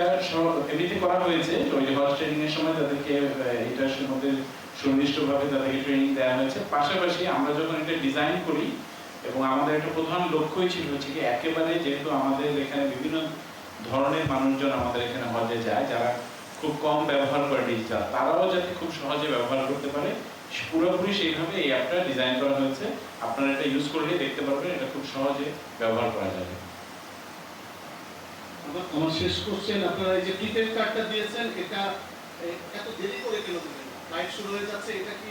এমনিতে করা হয়েছে, ওই হজ ট্রেনিং এর সময় তাদেরকে এটার মধ্যে সুনির্দিষ্টভাবে তাদেরকে ট্রেনিং দেওয়া হয়েছে। পাশাপাশি আমরা যখন এটা ডিজাইন করি, এবং আমাদের একটা প্রধান লক্ষ্যই ছিল হচ্ছে কি একেবারে, যেহেতু আমাদের এখানে বিভিন্ন ধরনের মানুষজন আমাদের এখানে হজে যায় যারা খুব কম ব্যবহার করে ডিজিটাল, তারাও যাতে খুব সহজে ব্যবহার করতে পারে, পুরোপুরি সেইভাবে এই অ্যাপটা ডিজাইন করা হয়েছে। আপনারা এটা ইউজ করলে দেখতে পারবেন এটা খুব সহজে ব্যবহার করা যাবে। আমার শেষ কোশ্চেন, আপনারা এই যে প্রিপেড কার্ডটা দিয়েছেন এটা এত দেরি করে কেন দিলেন? ফ্লাইট শুরু হয়ে যাচ্ছে, এটা কি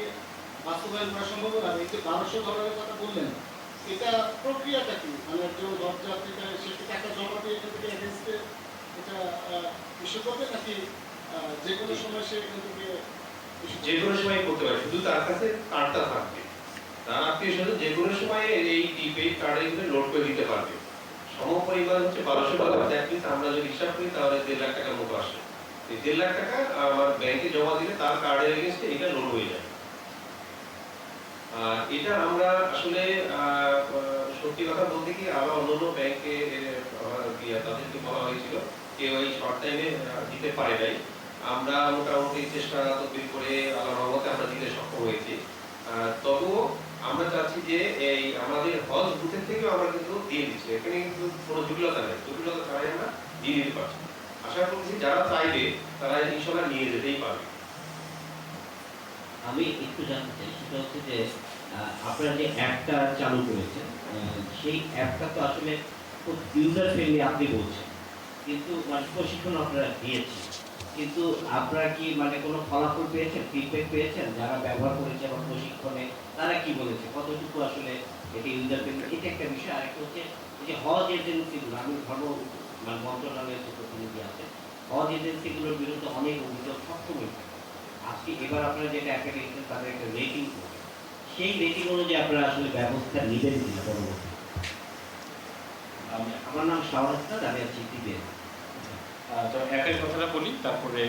বাস্তবায়ন করা সম্ভব? আর এই যে $1,200 কথা বললেন, এটা প্রক্রিয়াটা কি? মানে একজন হজযাত্রীটা সেটা টাকা জমা দিয়ে এখান থেকে এজেন্সিতে এটা ইস্যু করবে নাকি যে কোনো সময় সে এখান থেকে যে কোনো সময় করতে পারে, শুধু তার কাছে কার্ডটা থাকবে, তার আত্মীয় স্বজন যে কোনো সময় এই প্রিপেড কার্ডের লোড করে দিতে পারবে। সমপরিমাণ হচ্ছে $1200, দ্যাট মিনস আমরা যদি হিসাব করি তাহলে 1.5 লাখ টাকার মতো আসে। এই 1.5 লাখ টাকা আমার ব্যাংকে জমা দিলে তার কার্ডের এগেইনস্টে এটা লোন হয়ে যায়। আর এটা আমরা আসলে সত্যি কথা বলতে কি আমরা অন্যান্য ব্যাংকে তাদেরকে বলা হয়েছিল কেউ এই শর্ট টাইমে দিতে পারে নাই। আমরা মোটামুটি চেষ্টা তদবির করে আল্লাহর রহমতে আমরা দিতে সক্ষম হয়েছি। তবুও আমরা চাচ্ছি যে এই আমাদের হজ বুথের থেকেও আমরা কিন্তু দিয়ে দিচ্ছি, এখানে কিন্তু কোনো জটিলতা নেই, জটিলতা ছাড়াই আমরা দিয়ে দিতে পারছি। আশা করছি যারা চাইবে তারা ইনশাল্লাহ নিয়ে যেতেই পারবে। আমি একটু জানতে চাই, সেটা হচ্ছে যে আপনারা যে অ্যাপটা চালু করেছেন, সেই অ্যাপটা তো আসলে খুব ইউজার ফ্রেন্ডলি আপনি বলছেন, কিন্তু মানে প্রশিক্ষণ আপনারা দিয়েছেন, কিন্তু আপনারা কি মানে কোনো ফলাফল পেয়েছেন, ফিডব্যাক পেয়েছেন যারা ব্যবহার করেছে বা প্রশিক্ষণে তারা কি বলেছে, কতটুকু আসলে এটা ইউজার ফ্রেন্ডলি, এটা একটা বিষয়। আর একটা হচ্ছে যে হজ এজেন্সিগুলো, আমি ধর্ম মানে মন্ত্রণালয়ের যে প্রতিনিধি আছে, হজ এজেন্সিগুলোর বিরুদ্ধে অনেক অভিযোগ সবসময় থাকে। আজকে এবার আপনারা যেটা অ্যাপে রেখেছেন তাদের একটা রেটিং, সেই রেটিং অনুযায়ী আপনারা আসলে ব্যবস্থা নেবেন কিনা পরবর্তী? আমার নাম শাওরাজ, আমি আছি টিভিএস। তো অ্যাপের কথাটা বলি, তারপরে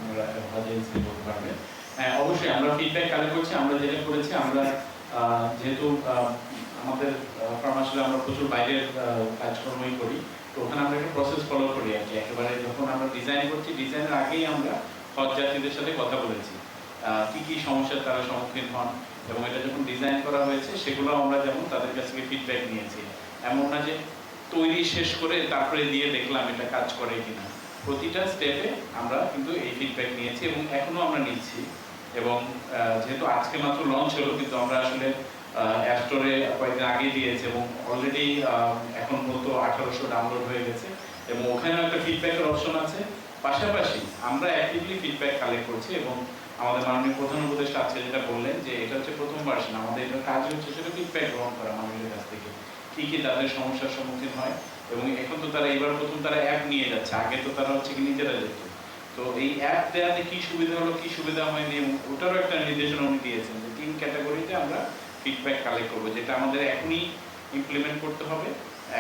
আমরা এজেন্সি বলতে পারবে। হ্যাঁ, অবশ্যই আমরা ফিডব্যাক কালেক্ট করছি। আমরা যেটা করেছি, আমরা যেহেতু আমাদের ফার্ম আসলে আমরা প্রচুর বাইরের কাজকর্মই করি, তো ওখানে আমরা একটা প্রসেস ফলো করি আর কি। একেবারে যখন আমরা ডিজাইন করছি, ডিজাইনের আগেই আমরা হজ যাত্রীদের সাথে কথা বলেছি কি কি সমস্যার তারা সম্মুখীন হন, এবং এটা যখন ডিজাইন করা হয়েছে সেগুলো আমরা যেমন তাদের কাছ থেকে ফিডব্যাক নিয়েছি। এমন না যে তৈরি শেষ করে তারপরে দিয়ে দেখলাম এটা কাজ করে কিনা, প্রতিটা স্টেপে আমরা কিন্তু এই ফিডব্যাক নিয়েছি এবং এখনো আমরা নিচ্ছি। এবং যেহেতু আজকে মাত্র লঞ্চ হলো, কিন্তু আমরা আসলে অ্যাপ স্টোরে কয়েকদিন আগে দিয়েছি এবং অলরেডি এখন পর্যন্ত 1800 ডাউনলোড হয়ে গেছে এবং ওখানেও একটা ফিডব্যাকের অপশন আছে। পাশাপাশি আমরা অ্যাক্টিভলি ফিডব্যাক কালেক্ট করছি এবং আমাদের মাননীয় প্রধান উপদেষ্টা আছে যেটা বললেন যে এটা হচ্ছে প্রথম ভার্সন, আমাদের এটার কাজ হচ্ছে সেটা ফিডব্যাক গ্রহণ করা মানুষের কাছ থেকে, কি কি তাদের সমস্যার সম্মুখীন হয়। এবং এখন তো তারা এবার প্রথম তারা অ্যাপ নিয়ে যাচ্ছে, আগে তো তারা হচ্ছে কি নিজেরা যেত। তো এই অ্যাপ দেওয়াতে কি সুবিধা হলো, কি সুবিধা হয়নি, ওটারও একটা নির্দেশনা উনি দিয়েছেন যে 3 ক্যাটাগরিতে আমরা ফিডব্যাক কালেক্ট করবো, যেটা আমাদের এখনই ইমপ্লিমেন্ট করতে হবে।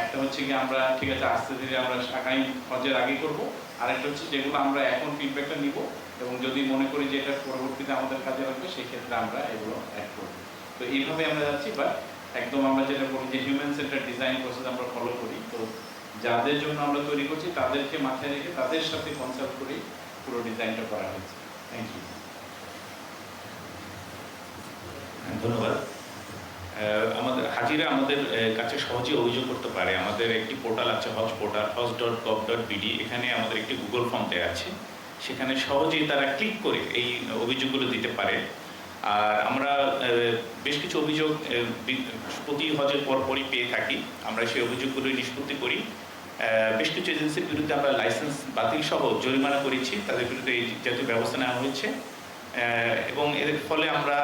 একটা হচ্ছে কি আমরা ঠিক আছে আস্তে ধীরে আমরা আগামী হজের আগে করবো, আরেকটা হচ্ছে যেগুলো আমরা এখন ফিডব্যাকটা নিব এবং যদি মনে করি যে এটা পরবর্তীতে আমাদের কাজে লাগবে সেই ক্ষেত্রে আমরা এগুলো অ্যাড করবো। তো এইভাবে আমরা যাচ্ছি, বা একদম আমরা যেটা বলি যে হিউম্যান সেন্টার ডিজাইন প্রসেস আমরা ফলো করি। তো যাদের জন্য আমরা তৈরি করছি তাদেরকে মাথায় রেখে তাদের সাথে কনসাল্ট করে পুরো ডিজাইনটা করা হয়েছে। Thank you. ধন্যবাদ। আমাদের হাজিরা আমাদের কাছে সহজে অভিযোগ করতে পারে। আমাদের একটি পোর্টাল আছে, হজ পোর্টাল hoj.gov.bd, এখানে আমাদের একটি গুগল ফর্ম দেওয়া আছে, সেখানে সহজেই তারা ক্লিক করে এই অভিযোগগুলো দিতে পারে। আর আমরা বেশ কিছু অভিযোগ প্রতি হজের পরপরই পেয়ে থাকি, আমরা সেই অভিযোগগুলো নিষ্পত্তি করি। বেশ কিছু এজেন্সির বিরুদ্ধে আমরা লাইসেন্স বাতিল সহ জরিমানা করেছি, তাদের বিরুদ্ধে এই জাতীয় ব্যবস্থা নেওয়া হয়েছে এবং এর ফলে আমরা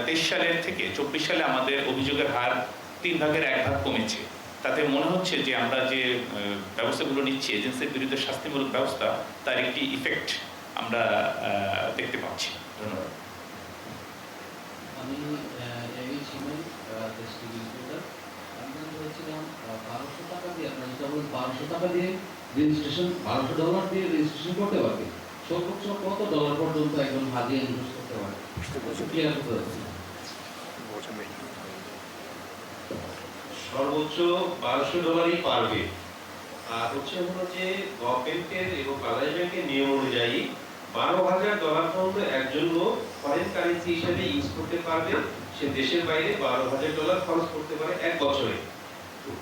23 সালের থেকে 24 সালে আমাদের অভিযোগের হার 3 ভাগের 1 ভাগ কমেছে। তাতে মনে হচ্ছে যে আমরা যে ব্যবস্থাগুলো নিচ্ছি এজেন্সির বিরুদ্ধে শাস্তিমূলক ব্যবস্থা, তার একটি ইফেক্ট আমরা দেখতে পাচ্ছি। ধন্যবাদ। আমি আমরা বলেছিলাম 1200 টাকা দিয়ে, আপনার যেটা বলেন 1200 টাকা দিয়ে রেজিস্ট্রেশন, $1200 দিয়ে রেজিস্ট্রেশন করতে পারবে। সর্বোচ্চ কত ডলার পর্যন্ত একজন হাজি ইনভেস্ট করতে পারে? সর্বোচ্চ $1200 পারবে। আর হচ্ছে হলো যে গভর্নমেন্টের এবং বাংলাদেশ ব্যাংকের নিয়ম অনুযায়ী $12,000 পর্যন্ত একজন লোক ফরেন কারেন্সি হিসেবে ইউজ করতে পারবে। সে দেশের বাইরে $12,000 খরচ করতে পারে 1 বছরে।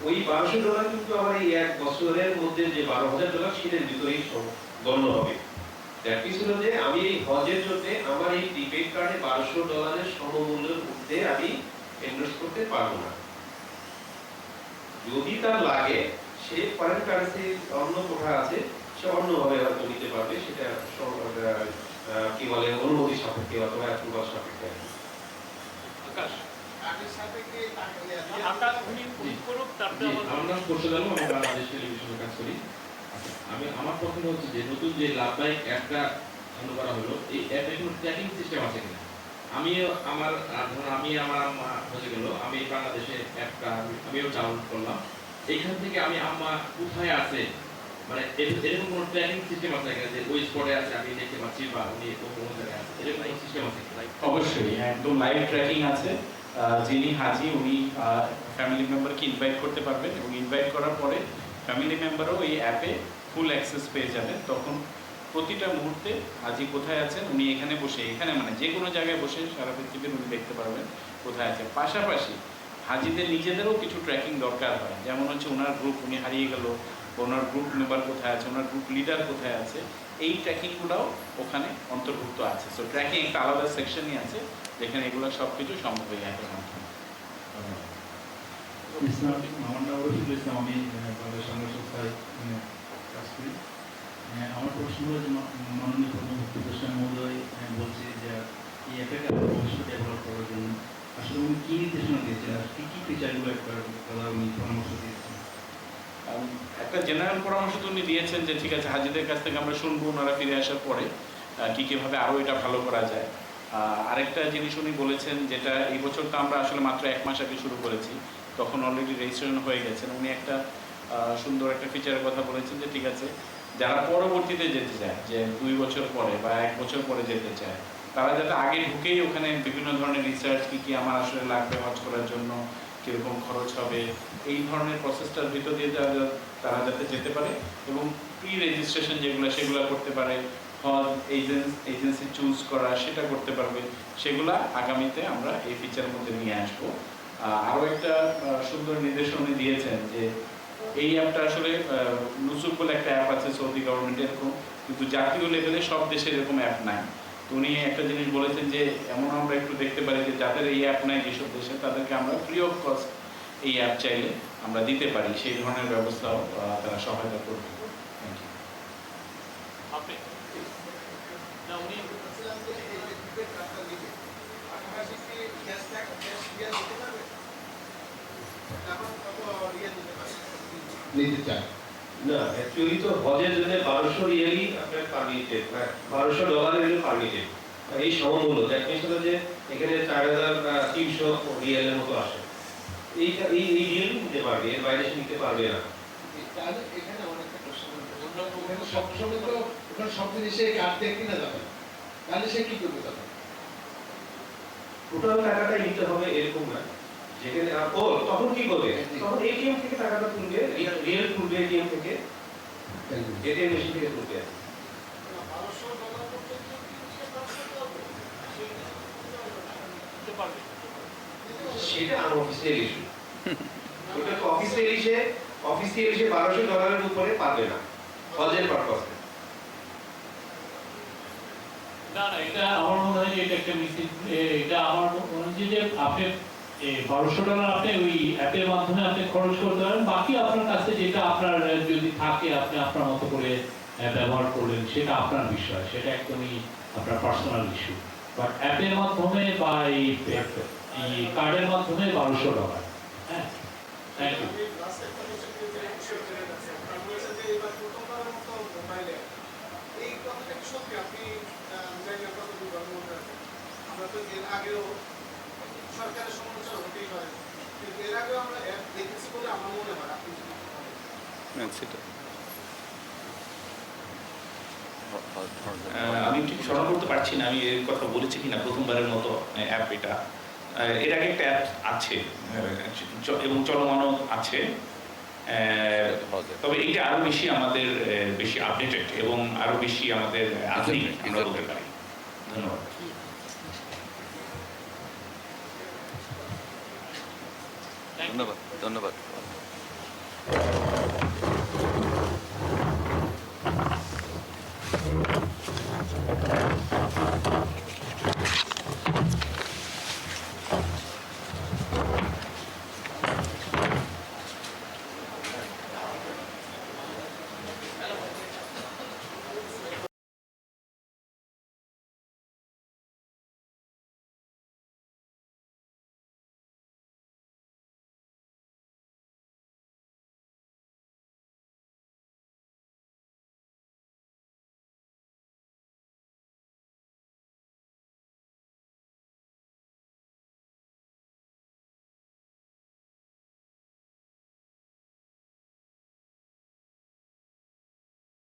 ওই $1200 কিন্তু আমার এই 1 বছরের মধ্যে যে $12,000 সেটার ভিতরেই গণ্য হবে। দ্যাট মিনস হলো যে আমি এই হজের জন্য আমার এই প্রিপেড কার্ডে $1200 সমমূল্যের মধ্যে আমি ইনভেস্ট করতে পারবো না। যদি তার লাগে সে ফরেন কারেন্সির অন্য কোঠা আছে, সে অন্যভাবে হয়তো নিতে পারবে, সেটা কি বলে অনুমতি সাপেক্ষে অথবা অ্যাপ্রুভাল সাপেক্ষে। আমার প্রশ্ন হচ্ছে যে নতুন যে লাভদায়ক অ্যাপটা চালু করা হলো, এই অ্যাপে কোনো ট্র্যাকিং সিস্টেম আছে কিনা? আমি আমার হয়ে গেল, আমি বাংলাদেশে অ্যাপটা আমিও ডাউনলোড করলাম, এইখান থেকে আমি আম্মা কোথায় আছে মানে এরকম কোনো ট্র্যাকিং সিস্টেম আছে কিনা যে ওই স্পটে আছে আমি দেখতে পাচ্ছি বা উনি কোন জায়গায় আছে এরকম কোনো সিস্টেম আছে কিনা? অবশ্যই একদম লাইভ ট্র্যাকিং আছে। যিনি হাজি উনি ফ্যামিলি মেম্বারকে ইনভাইট করতে পারবেন এবং ইনভাইট করার পরে ফ্যামিলি মেম্বারও এই অ্যাপে ফুল অ্যাক্সেস পেয়ে যাবেন। তখন প্রতিটা মুহূর্তে হাজি কোথায় আছেন উনি এখানে বসে, এখানে মানে যে কোনো জায়গায় বসে সারা পৃথিবীর উনি দেখতে পারবেন কোথায় আছেন। পাশাপাশি হাজিদের নিজেদেরও কিছু ট্র্যাকিং দরকার হয়, যেমন হচ্ছে ওনার গ্রুপ উনি হারিয়ে গেল, ওনার গ্রুপ মেম্বার কোথায় আছে, ওনার গ্রুপ লিডার কোথায় আছে, এই ট্র্যাকিংগুলোও ওখানে অন্তর্ভুক্ত আছে। সো ট্র্যাকিং একটা আলাদা সেকশনই আছে যেখানে এগুলো সব কিছু সম্ভব এই অ্যাপের মাধ্যমে। আমার নাম রফিকুল ইসলাম, আমি বাংলাদেশ সংঘ সংস্থায় কাজ করি। আমার প্রশ্ন হলো যে মাননীয় প্রধান উপদেষ্টা মহোদয় বলছি যে এই অ্যাপটাকে ভবিষ্যতে ডেভেলপ করার জন্য আসলে উনি কী নির্দেশনা দিয়েছেন আর কী কী ফিচারগুলো করার উনি পরামর্শ দিয়েছেন? একটা জেনারেল পরামর্শ তো উনি দিয়েছেন যে ঠিক আছে হাজিদের কাছ থেকে আমরা শুনবো ওনারা ফিরে আসার পরে কীভাবে আরও এটা ভালো করা যায়। আরেকটা জিনিস উনি বলেছেন যেটা এই বছর তো আমরা আসলে মাত্র 1 মাস আগে শুরু করেছি, তখন অলরেডি রেজিস্ট্রেশন হয়ে গেছেন। উনি একটা সুন্দর একটা ফিচারের কথা বলেছেন যে ঠিক আছে যারা পরবর্তীতে যেতে চায়, যে 2 বছর পরে বা 1 বছর পরে যেতে চায়, তারা যাতে আগে ঢুকেই ওখানে বিভিন্ন ধরনের রিসার্চ কী আমার আসলে লাগবে হজ করার জন্য, কীরকম খরচ হবে, এই ধরনের প্রসেসটার ভিতর দিয়ে তারা যাতে যেতে পারে এবং প্রি রেজিস্ট্রেশন যেগুলো সেগুলো করতে পারে, হজ এজেন্সি চুজ করা সেটা করতে পারবে, সেগুলা আগামীতে আমরা এই ফিচারের মধ্যে নিয়ে আসবো। আরও একটা সুন্দর নির্দেশনা উনি দিয়েছেন যে এই অ্যাপটা আসলে নুসুক বলে একটা অ্যাপ আছে সৌদি গভর্নমেন্টের এরকম, কিন্তু জাতীয় লেভেলে সব দেশের এরকম অ্যাপ নাই। তো উনি একটা জিনিস বলেছেন যে এমন আমরা একটু দেখতে পারি যে যাদের এই অ্যাপ নাই যেসব দেশে, তাদেরকে আমরা ফ্রি অফ কস্ট এই অ্যাপ চাইলে আমরা দিতে পারি, সেই ধরনের ব্যবস্থাও তারা সহায়তা করবে। Thank you. নিতে চায় না, অ্যাকচুয়ালি তো হজের জন্য 1200 রিয়ালই আপনার পারমিটেড, $1200 পারমিটেড, এই সমমূল্য। দ্যাট মিনস হলো যে এখানে 4300 রিয়ালের মতো আসে। এইটা এই রিয়াল নিতে পারবে, এর বাইরে সে নিতে পারবে না। তাহলে এখানে আমার একটা প্রশ্ন, ওখানে সবসময় তো ওখানে সব জিনিসে কার্ড দিয়ে কিনা যাবে, তাহলে সে কি করবে তখন? টোটাল টাকাটাই নিতে হবে এরকম না, যেখানে তখন কি করবে, তখন এটিএম থেকে টাকাটা তুলবে, রিয়েল তুলবে এটিএম থেকে, এটিএম মেশিন থেকে তুলবে। সেটা আনঅফিসিয়াল ইস্যু, ওটা অফিসিয়াল ইস্যু $1200 উপরে পাবে না হজের পারপাসে। না না, এটা আমার মনে হয় যে এটা একটা মিসিং, এটা আমার মনে হয় যে আপনি $1200 আপনি ওই অ্যাপের মাধ্যমে আপনি খরচ করতে পারেন, বাকি আপনার কাছে যেটা আপনার যদি থাকে আপনি আপনার মতো করে ব্যবহার করলেন, সেটা আপনার বিষয়, সেটা একদমই আপনার পার্সোনাল ইস্যু। বাট অ্যাপের মাধ্যমে বা এই কার্ডের মাধ্যমে $1200। হ্যাঁ, থ্যাংক ইউ। সরকারের সমালোচনা হতেই পারে, কিন্তু এর আগেও আমরা অ্যাপ দেখেছি বলে আমার মনে হয়। আপনি আমি ঠিক স্মরণ করতে পারছি না আমি এর কথা বলেছি কিনা, প্রথমবারের মতো অ্যাপ এটা। এর আগে একটা অ্যাপ আছে এবং চলমানও আছে, তবে এটা আরো বেশি আমাদের বেশি আপডেটেড এবং আরো বেশি আমাদের আধুনিক আমরা বলতে পারি। ধন্যবাদ। ধন্যবাদ। ধন্যবাদ।